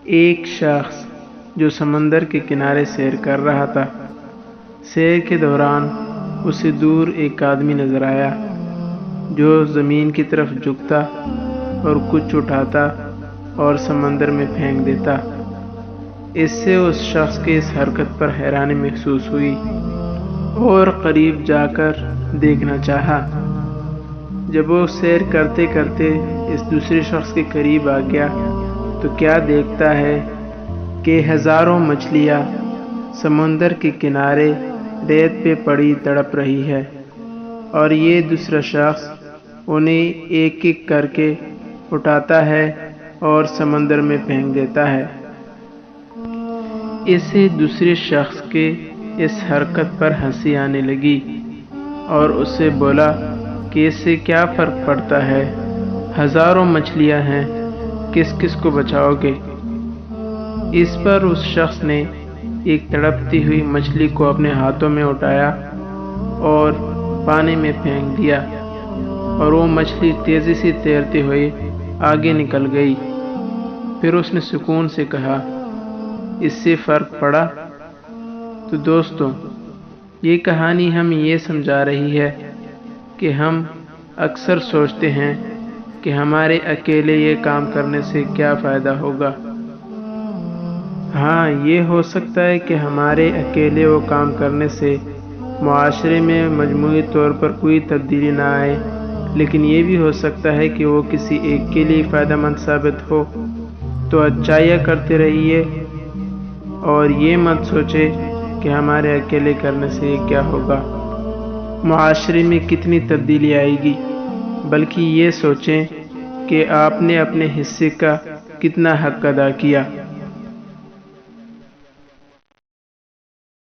ایک شخص جو سمندر کے کنارے سیر کر رہا تھا، سیر کے دوران اسے دور ایک آدمی نظر آیا جو زمین کی طرف جھکتا اور کچھ اٹھاتا اور سمندر میں پھینک دیتا۔ اس سے اس شخص کے اس حرکت پر حیرانی محسوس ہوئی اور قریب جا کر دیکھنا چاہا۔ جب وہ سیر کرتے کرتے اس دوسرے شخص کے قریب آ گیا تو کیا دیکھتا ہے کہ ہزاروں مچھلیاں سمندر کے کنارے ریت پہ پڑی تڑپ رہی ہے، اور یہ دوسرا شخص انہیں ایک ایک کر کے اٹھاتا ہے اور سمندر میں پھینک دیتا ہے۔ اسے دوسرے شخص کے اس حرکت پر ہنسی آنے لگی اور اسے بولا کہ اس سے کیا فرق پڑتا ہے، ہزاروں مچھلیاں ہیں، کس کس کو بچاؤ گے؟ اس پر اس شخص نے ایک تڑپتی ہوئی مچھلی کو اپنے ہاتھوں میں اٹھایا اور پانی میں پھینک دیا، اور وہ مچھلی تیزی سے تیرتے ہوئے آگے نکل گئی۔ پھر اس نے سکون سے کہا، اس سے فرق پڑا؟ تو دوستو، یہ کہانی ہمیں یہ سمجھا رہی ہے کہ ہم اکثر سوچتے ہیں کہ ہمارے اکیلے یہ کام کرنے سے کیا فائدہ ہوگا۔ ہاں، یہ ہو سکتا ہے کہ ہمارے اکیلے وہ کام کرنے سے معاشرے میں مجموعی طور پر کوئی تبدیلی نہ آئے، لیکن یہ بھی ہو سکتا ہے کہ وہ کسی ایک کے لیے فائدہ مند ثابت ہو۔ تو اچھائیاں کرتے رہیے اور یہ مت سوچے کہ ہمارے اکیلے کرنے سے کیا ہوگا، معاشرے میں کتنی تبدیلی آئے گی، بلکہ یہ سوچیں کہ آپ نے اپنے حصے کا کتنا حق ادا کیا۔